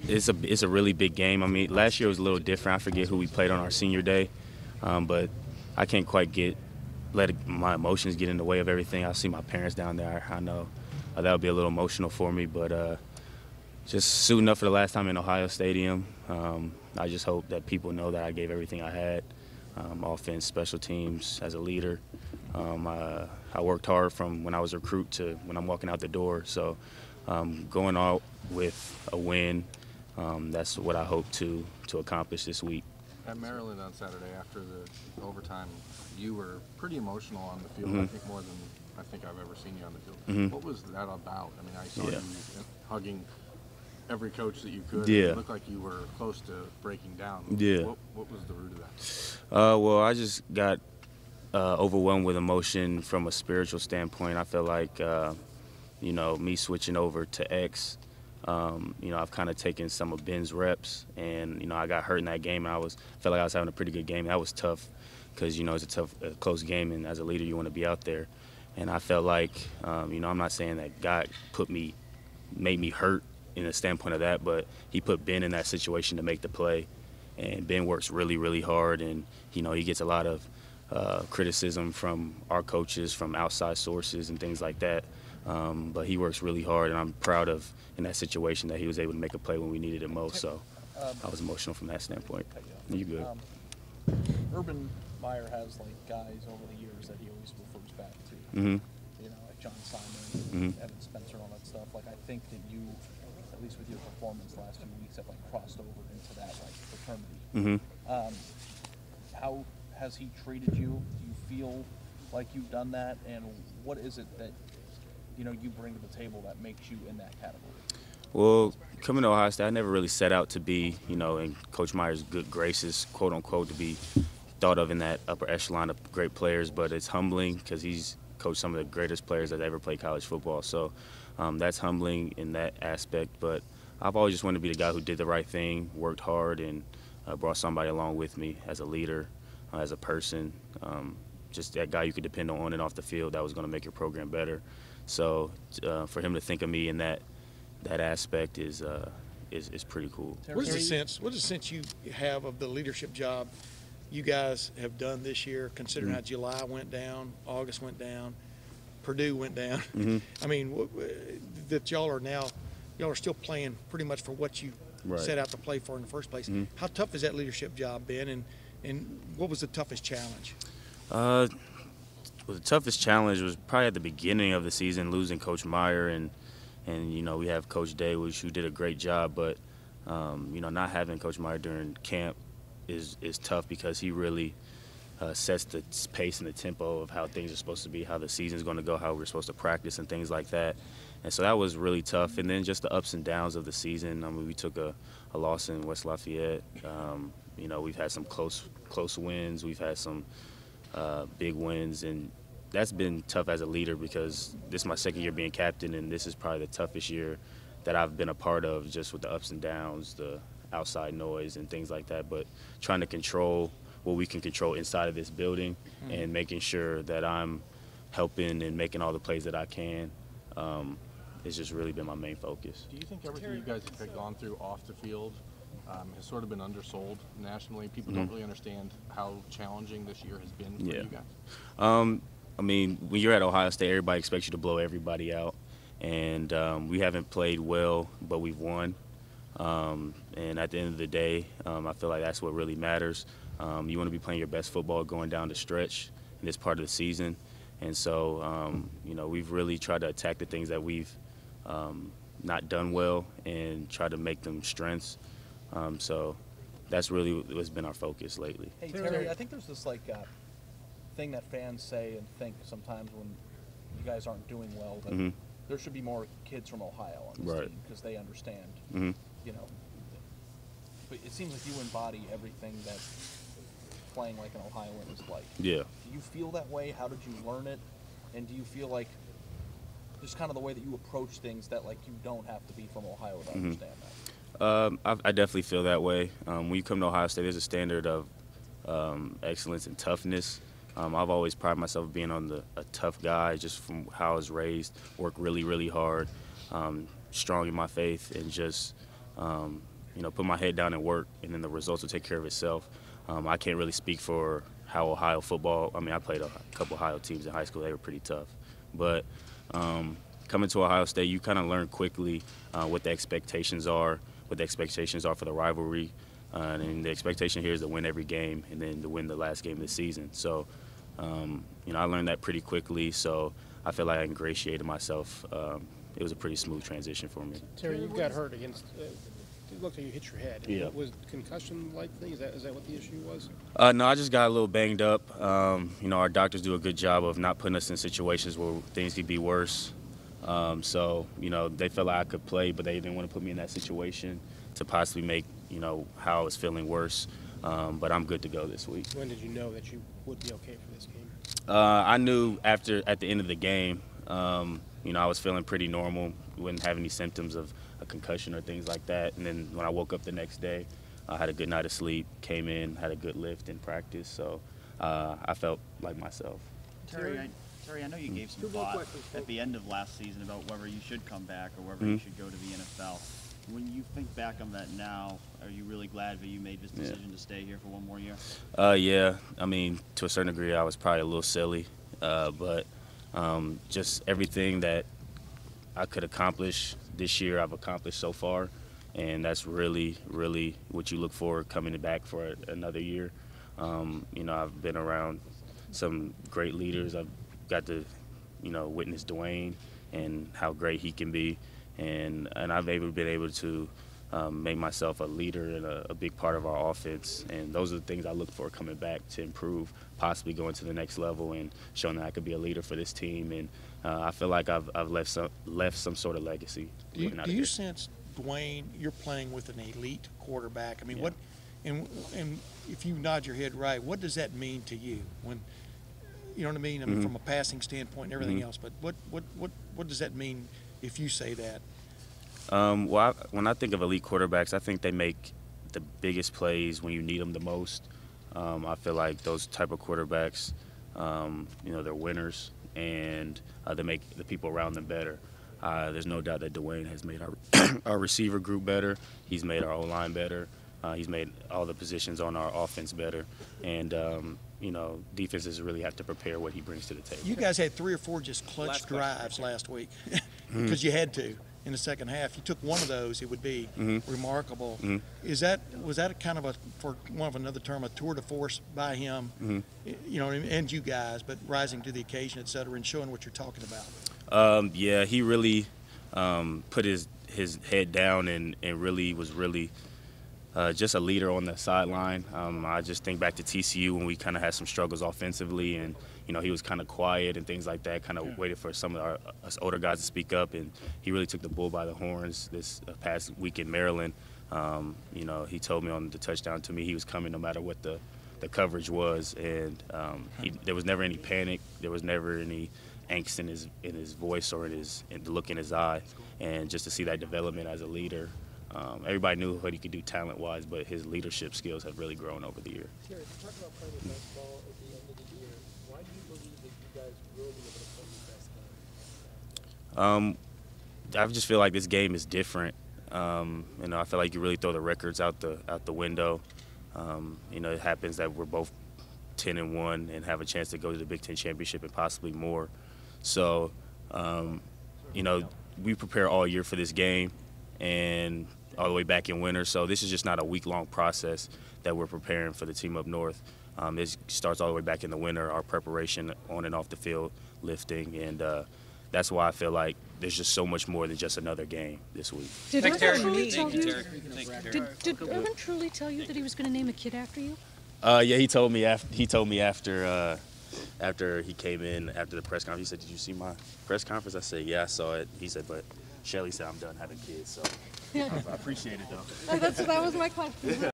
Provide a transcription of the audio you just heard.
It's a really big game. I mean, last year was a little different. I forget who we played on our senior day, but I can't quite let my emotions get in the way of everything. I see my parents down there. I know that'll be a little emotional for me, but just suiting up for the last time in Ohio Stadium. I just hope that people know that I gave everything I had, offense, special teams, as a leader. I worked hard from when I was a recruit to when I'm walking out the door. So going out with a win, that's what I hope to accomplish this week. At Maryland on Saturday after the overtime, you were pretty emotional on the field. Mm-hmm. I think more than I think I've ever seen you on the field. Mm-hmm. What was that about? I mean, I saw you hugging every coach that you could. Yeah. It looked like you were close to breaking down. Yeah. What was the root of that? Well, I just got overwhelmed with emotion from a spiritual standpoint. I feel like, me switching over to X, I've kind of taken some of Ben's reps, and, I got hurt in that game. And felt like I was having a pretty good game. That was tough because, it's a close game, and as a leader, you want to be out there. And I felt like, I'm not saying that God made me hurt in the standpoint of that, but he put Ben in that situation to make the play. And Ben works really, really hard, and, he gets a lot of criticism from our coaches, from outside sources and things like that. But he works really hard, and I'm proud of, in that situation, that he was able to make a play when we needed it most. So I was emotional from that standpoint. You good. Urban Meyer has guys over the years that he always refers back to. Mm-hmm. Like John Simon, Evan Spencer, all that stuff. I think that you, at least with your performance the last few weeks, have crossed over into that fraternity. Mm-hmm. How has he treated you? Do you feel like you've done that? And what is it that you bring to the table that makes you in that category? Well, coming to Ohio State, I never really set out to be, in Coach Meyer's good graces, quote unquote, to be thought of in that upper echelon of great players. But it's humbling because he's coached some of the greatest players that ever played college football. So that's humbling in that aspect. But I've always just wanted to be the guy who did the right thing, worked hard, and brought somebody along with me as a leader, as a person, just that guy you could depend on and off the field that was going to make your program better. So for him to think of me in that aspect is pretty cool. What is the sense you have of the leadership job you guys have done this year, considering how July went down, August went down, Purdue went down? Mm-hmm. I mean, that y'all are still playing pretty much for what you set out to play for in the first place. Mm-hmm. How tough has that leadership job been, and what was the toughest challenge? Well, the toughest challenge was probably at the beginning of the season, losing Coach Meyer, and we have Coach Day, who did a great job, but not having Coach Meyer during camp is tough because he really sets the pace and the tempo of how things are supposed to be, how the season's going to go, how we're supposed to practice and things like that. And so that was really tough. And then just the ups and downs of the season. I mean, we took a loss in West Lafayette. We've had some close wins. We've had some big wins, and that's been tough as a leader because this is my second year being captain, and this is probably the toughest year that I've been a part of, just with the ups and downs, the outside noise and things like that. But trying to control what we can control inside of this building and making sure that I'm helping and making all the plays that I can has just really been my main focus. Do you think everything you guys have gone through off the field has sort of been undersold nationally? People don't really understand how challenging this year has been for you guys. I mean, when you're at Ohio State, everybody expects you to blow everybody out. And we haven't played well, but we've won. And at the end of the day, I feel like that's what really matters. You want to be playing your best football going down the stretch in this part of the season. And so, we've really tried to attack the things that we've not done well and try to make them strengths. So that's really what's been our focus lately. Hey, Terry, I think there's this thing that fans say and think sometimes when you guys aren't doing well that there should be more kids from Ohio on this team because they understand, But it seems like you embody everything that playing like an Ohioan is like. Yeah. Do you feel that way? How did you learn it? And do you feel like just kind of the way that you approach things that you don't have to be from Ohio to understand that? I definitely feel that way. When you come to Ohio State, there's a standard of excellence and toughness. I've always prided myself on being a tough guy, just from how I was raised, work really, really hard. strong in my faith and just, you know, put my head down and work, and then the results will take care of itself. I can't really speak for how Ohio football, I mean, I played a couple Ohio teams in high school. They were pretty tough. But coming to Ohio State, you kind of learn quickly what the expectations are, for the rivalry. And the expectation here is to win every game and then to win the last game of the season. So, you know, I learned that pretty quickly. So I feel like I ingratiated myself. It was a pretty smooth transition for me. Terry, you got hurt against. It looked like you hit your head. Yeah. Was concussion-like thing? Is that what the issue was? No, I just got a little banged up. You know, our doctors do a good job of not putting us in situations where things could be worse. So, you know, they felt like I could play, but they didn't want to put me in that situation to possibly make, you know, how I was feeling worse. But I'm good to go this week. When did you know that you would be okay for this game? I knew at the end of the game. You know, I was feeling pretty normal. Wouldn't have any symptoms of a concussion or things like that. And then when I woke up the next day, I had a good night of sleep, came in, had a good lift in practice. So I felt like myself. Terry, I know you gave some thought at the end of last season about whether you should come back or whether you should go to the NFL. When you think back on that now, are you really glad that you made this decision to stay here for one more year? Yeah. I mean, to a certain degree, I was probably a little silly. But just everything that I could accomplish this year, I've accomplished so far. And that's really, really what you look for coming back for another year. You know, I've been around some great leaders. I've got to, you know, witness Dwayne and how great he can be. And I've been able to make myself a leader and a big part of our offense. And those are the things I look for coming back to improve, possibly going to the next level and showing that I could be a leader for this team. And I feel like I've left some sort of legacy. Do you sense, Dwayne, you're playing with an elite quarterback? I mean, what, and if you nod your head right, what does that mean to you? When, you know what I mean? I mean, from a passing standpoint and everything else. But what does that mean if you say that? Well, when I think of elite quarterbacks, I think they make the biggest plays when you need them the most. I feel like those type of quarterbacks, you know, they're winners, and they make the people around them better. There's no doubt that Dwayne has made our receiver group better. He's made our O-line better. He's made all the positions on our offense better. And, you know, defenses really have to prepare what he brings to the table. You guys had 3 or 4 just clutch drives last week because you had to in the second half. You took one of those, it would be remarkable. Was that a kind of for one of another term, a tour de force by him, you know, and you guys, but rising to the occasion, et cetera, and showing what you're talking about? Yeah, he really put his head down and really was just a leader on the sideline. I just think back to TCU when we kind of had some struggles offensively, and you know, he was kind of quiet and things like that, kind of waited for some of us older guys to speak up, and he really took the bull by the horns this past week in Maryland. You know, he told me on the touchdown to me he was coming no matter what the coverage was, and there was never any panic. There was never any angst in his voice or in the look in his eye, and just to see that development as a leader. Everybody knew what he could do talent-wise, but his leadership skills have really grown over the year. Terry, talk about playing the best ball at the end of the year. Why do you believe that you guys will be able to play the best game? I just feel like this game is different. You know, I feel like you really throw the records out the window. You know, it happens that we're both 10-1 and have a chance to go to the Big Ten championship and possibly more. So, you know, we prepare all year for this game and all the way back in winter. So this is just not a week-long process that we're preparing for the team up north. It starts all the way back in the winter, our preparation on and off the field, lifting, and that's why I feel like there's just so much more than just another game this week. Did Urban truly tell you? Did Urban truly tell you that he was going to name a kid after you? Yeah, he told me after he came in after the press conference. He said, "Did you see my press conference?" I said, "Yeah, I saw it." He said, "But Shelly said I'm done having kids." So I appreciate it though. That was my question.